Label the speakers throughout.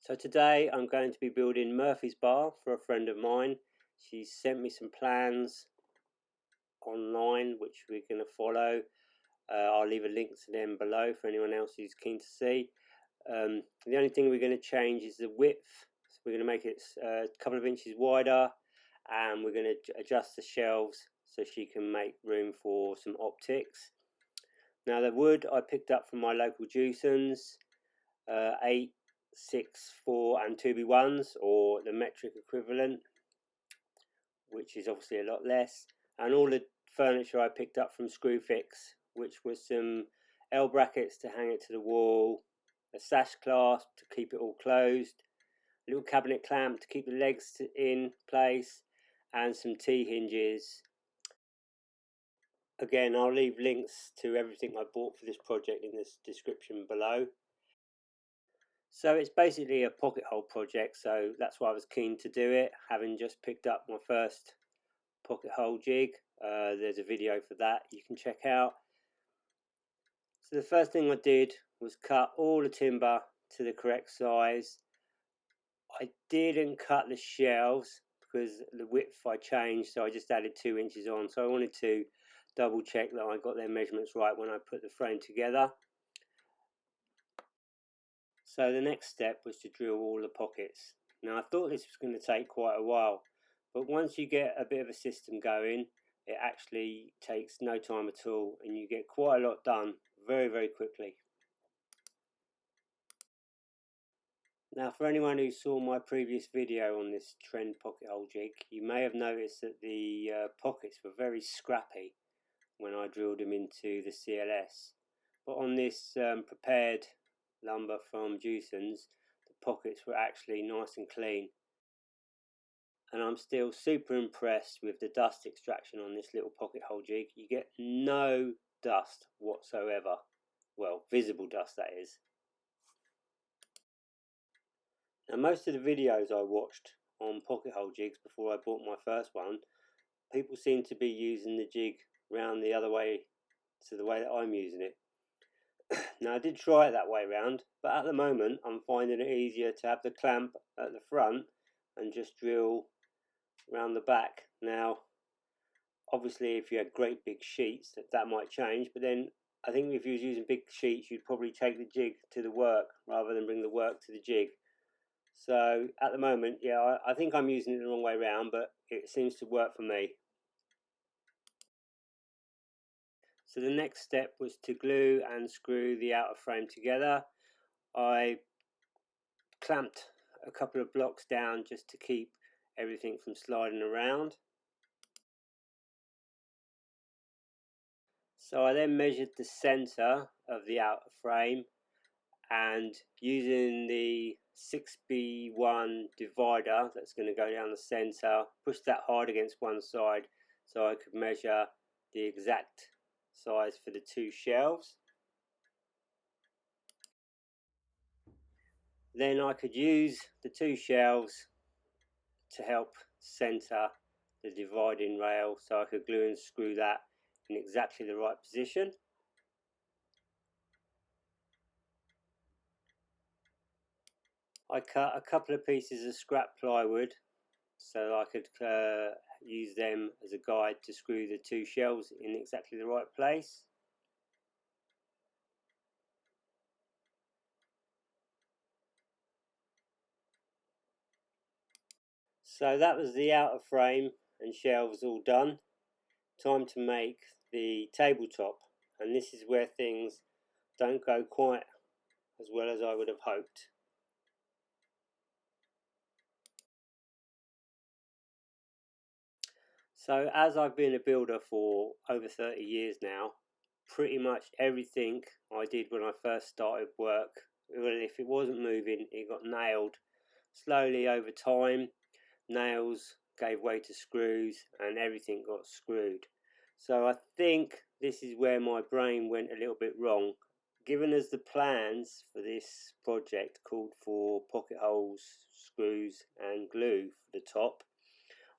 Speaker 1: So today I'm going to be building Murphy's bar for a friend of mine. She sent me some plans online which we're going to follow. I'll leave a link to them below for anyone else who's keen to see. The only thing we're going to change is the width. So we're going to make it a couple of inches wider, and we're going to adjust the shelves so she can make room for some optics. Now the wood I picked up from my local 𝐥𝐢𝐤𝐤, 8, 6, 4 and 2B1s, or the metric equivalent, which is obviously a lot less. And all the furniture I picked up from Screwfix, which was some L brackets to hang it to the wall, a sash clasp to keep it all closed, a little cabinet clamp to keep the legs in place, and some T-hinges. Again, I'll leave links to everything I bought for this project in this description below. So it's basically a pocket hole project, so that's why I was keen to do it, having just picked up my first pocket hole jig. There's a video for that you can check out. So the first thing I did was cut all the timber to the correct size. I didn't cut the shelves because the width I changed, so I just added 2 inches on. So I wanted to double check that I got their measurements right when I put the frame together. So the next step was to drill all the pockets. Now I thought this was going to take quite a while, but once you get a bit of a system going, it actually takes no time at all, and you get quite a lot done very quickly. Now for anyone who saw my previous video on this trend pocket hole jig, you may have noticed that the pockets were very scrappy when I drilled them into the CLS. But on this prepared lumber from 𝐥𝐢𝐤𝐤's, the pockets were actually nice and clean. And I'm still super impressed with the dust extraction on this little pocket hole jig. You get no dust whatsoever. Well, visible dust that is. Now most of the videos I watched on pocket hole jigs before I bought my first one, people seem to be using the jig round the other way to the way that I'm using it. Now I did try it that way round, but at the moment I'm finding it easier to have the clamp at the front and just drill round the back. Now obviously if you had great big sheets that might change, but then I think if you was using big sheets you'd probably take the jig to the work rather than bring the work to the jig. So at the moment, yeah, I think I'm using it the wrong way round, but it seems to work for me. So the next step was to glue and screw the outer frame together. I clamped a couple of blocks down just to keep everything from sliding around. So I then measured the center of the outer frame, and using the 6B1 divider that's going to go down the center, push that hard against one side so I could measure the exact size for the 2 shelves. Then I could use the 2 shelves to help center the dividing rail, so I could glue and screw that in exactly the right position. I cut a couple of pieces of scrap plywood so I could use them as a guide to screw the 2 shelves in exactly the right place. So that was the outer frame and shelves all done. Time to make the tabletop, and this is where things don't go quite as well as I would have hoped. So as I've been a builder for over 30 years now, pretty much everything I did when I first started work, if it wasn't moving, it got nailed. Slowly over time, nails gave way to screws and everything got screwed. So I think this is where my brain went a little bit wrong. Given as the plans for this project called for pocket holes, screws and glue for the top,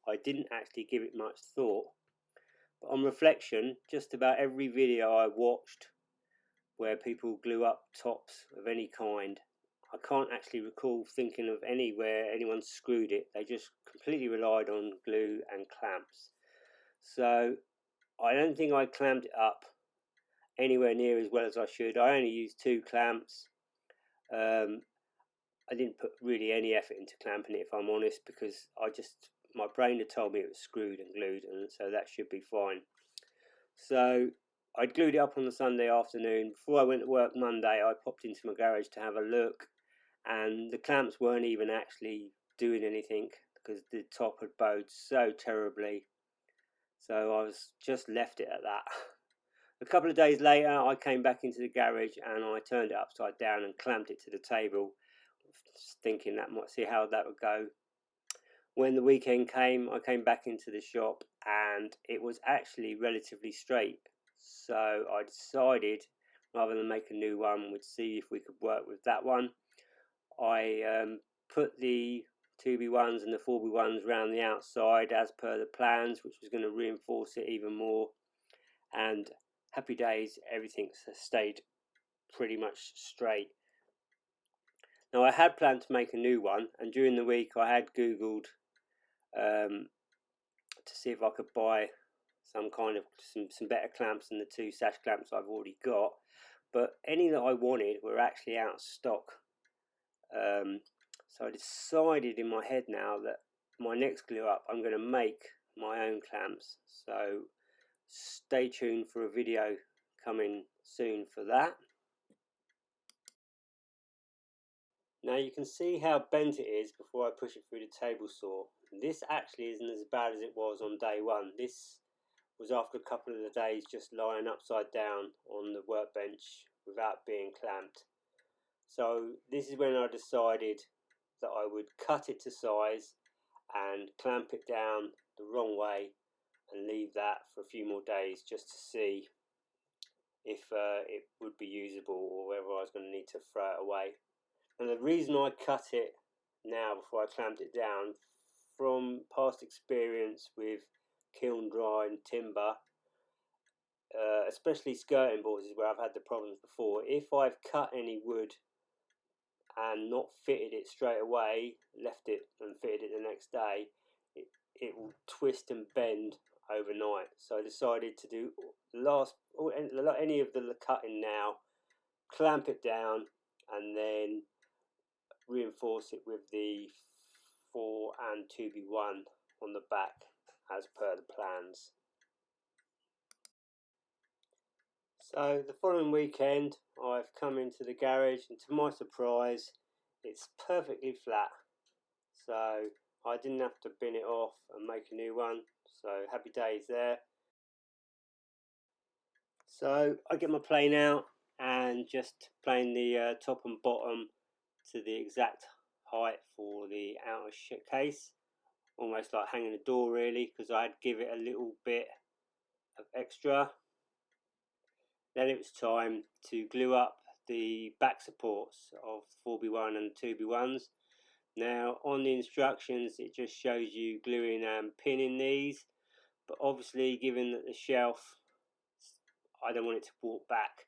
Speaker 1: I didn't actually give it much thought. But on reflection, just about every video I watched where people glue up tops of any kind. I can't actually recall thinking of anywhere anyone screwed it. They just completely relied on glue and clamps. So I don't think I clamped it up anywhere near as well as I should. I only used 2 clamps. I didn't put really any effort into clamping it, if I'm honest, because my brain had told me it was screwed and glued, and so that should be fine. So I glued it up on the Sunday afternoon. Before I went to work Monday, I popped into my garage to have a look, and the clamps weren't even actually doing anything because the top had bowed so terribly. So I was just left it at that. A couple of days later, I came back into the garage and I turned it upside down and clamped it to the table, thinking that might see how that would go. When the weekend came, I came back into the shop and it was actually relatively straight. So I decided, rather than make a new one, we'd see if we could work with that one. I put the 2B1s and the 4B1s around the outside as per the plans, which was going to reinforce it even more. And happy days, everything stayed pretty much straight. Now I had planned to make a new one, and during the week I had googled to see if I could buy some better clamps than the 2 sash clamps I've already got, but any that I wanted were actually out of stock. So I decided in my head now that my next glue up, I'm going to make my own clamps. So stay tuned for a video coming soon for that. Now you can see how bent it is before I push it through the table saw. This actually isn't as bad as it was on day one. This was after a couple of the days just lying upside down on the workbench without being clamped. So this is when I decided that I would cut it to size and clamp it down the wrong way and leave that for a few more days just to see if it would be usable or whether I was going to need to throw it away. And the reason I cut it now before I clamped it down, from past experience with kiln dry and timber, especially skirting boards is where I've had the problems before. If I've cut any wood and not fitted it straight away, left it and fitted it the next day, it will twist and bend overnight. So I decided to do any of the cutting now, clamp it down and then reinforce it with the 4 and 2B1 on the back as per the plans. So the following weekend I've come into the garage and to my surprise it's perfectly flat, so I didn't have to bin it off and make a new one, so happy days there. So I get my plane out and just plane the top and bottom to the exact height for the outer case, almost like hanging a door really, because I had to give it a little bit of extra. Then it was time to glue up the back supports of 4B1 and 2B1s. Now on the instructions it just shows you gluing and pinning these, but obviously given that the shelf, I don't want it to warp back,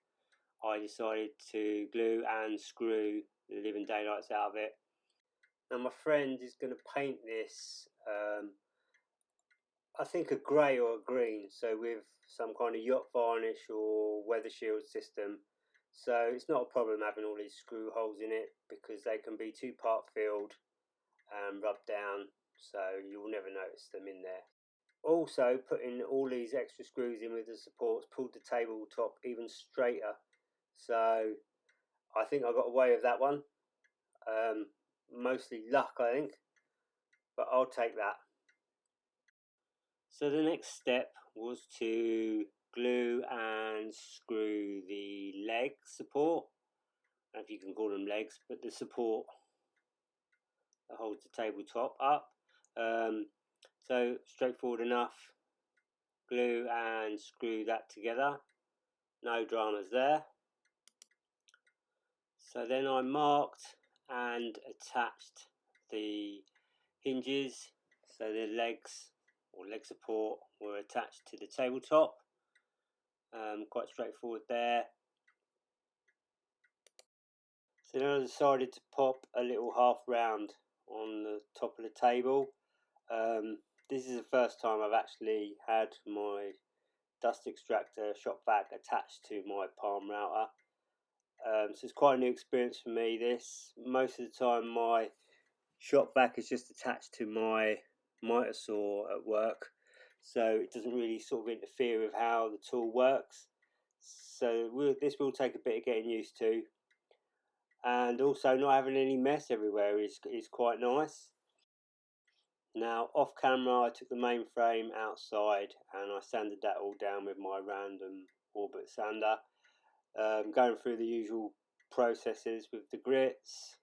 Speaker 1: I decided to glue and screw the living daylights out of it. Now my friend is going to paint this I think a grey or a green, so with some kind of yacht varnish or weather shield system. So it's not a problem having all these screw holes in it because they can be 2-part filled and rubbed down, so you'll never notice them in there. Also, putting all these extra screws in with the supports pulled the tabletop even straighter, so I think I got away with that one. Mostly luck I think, but I'll take that. So the next step was to glue and screw the leg support, I don't know if you can call them legs, but the support that holds the tabletop up. So straightforward enough, glue and screw that together, no dramas there. So then I marked and attached the hinges, so the legs or leg support were attached to the tabletop. Quite straightforward there. So then I decided to pop a little half round on the top of the table. This is the first time I've actually had my dust extractor shop vac attached to my palm router. So it's quite a new experience for me. This, most of the time my shop vac is just attached to my miter saw at work, so it doesn't really sort of interfere with how the tool works. So this will take a bit of getting used to, and also not having any mess everywhere is quite nice. Now off camera I took the main frame outside and I sanded that all down with my random orbit sander, going through the usual processes with the grits.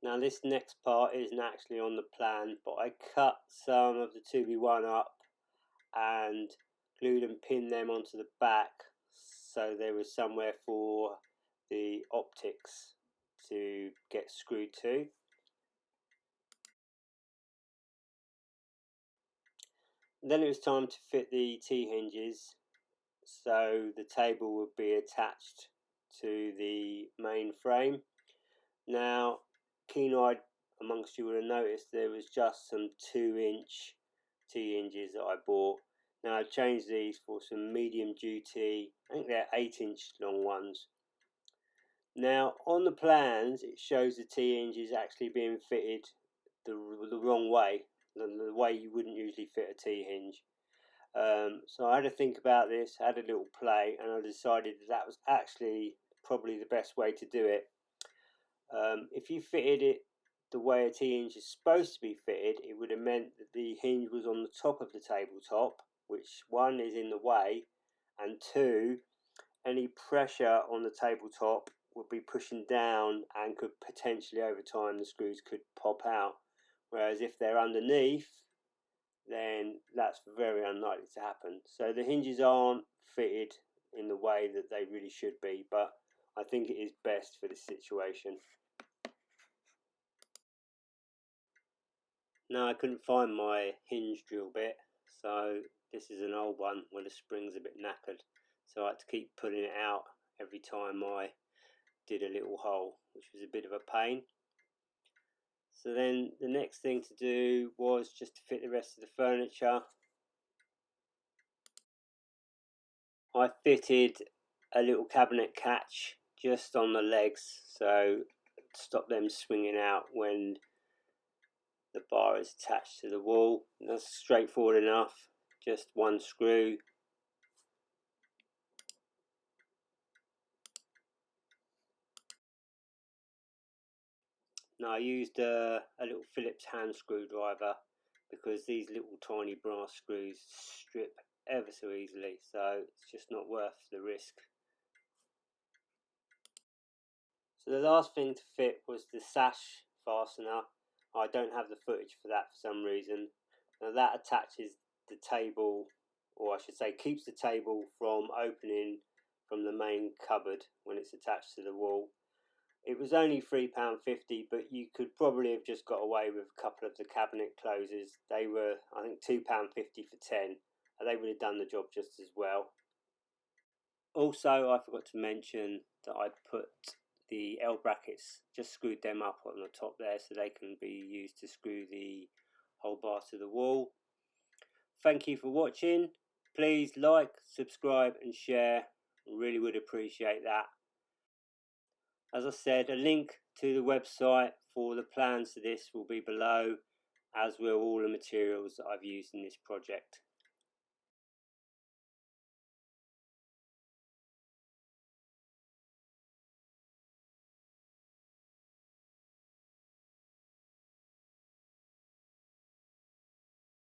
Speaker 1: Now this next part isn't actually on the plan, but I cut some of the 2B1 up and glued and pinned them onto the back, so there was somewhere for the optics to get screwed to. Then it was time to fit the T-hinges, so the table would be attached to the main frame. Now, keen-eyed amongst you would have noticed there was just some 2-inch T-hinges that I bought. Now I've changed these for some medium duty, I think they're 8-inch long ones. Now on the plans it shows the T-hinges actually being fitted the wrong way, the way you wouldn't usually fit a T-hinge. So I had to think about this, had a little play, and I decided that was actually probably the best way to do it. If you fitted it the way a T-hinge is supposed to be fitted, it would have meant that the hinge was on the top of the tabletop, which one is in the way, and two, any pressure on the tabletop would be pushing down and could potentially over time the screws could pop out. Whereas if they're underneath, then that's very unlikely to happen. So the hinges aren't fitted in the way that they really should be, but I think it is best for this situation. Now I couldn't find my hinge drill bit, so this is an old one where the spring's a bit knackered, so I had to keep pulling it out every time I did a little hole, which was a bit of a pain. So then the next thing to do was just to fit the rest of the furniture. I fitted a little cabinet catch just on the legs, so stop them swinging out when the bar is attached to the wall. That's straightforward enough, just one screw. Now I used a little Phillips hand screwdriver because these little tiny brass screws strip ever so easily, so it's just not worth the risk. So the last thing to fit was the sash fastener. I don't have the footage for that for some reason. Now that attaches the table, or I should say keeps the table from opening from the main cupboard when it's attached to the wall. It was only £3.50, but you could probably have just got away with a couple of the cabinet closers. They were, I think, £2.50 for 10, and they would have done the job just as well. Also, I forgot to mention that I put the L brackets, just screwed them up on the top there so they can be used to screw the whole bar to the wall. Thank you for watching. Please like, subscribe and share. Really would appreciate that. As I said, a link to the website for the plans to this will be below, as will all the materials that I've used in this project.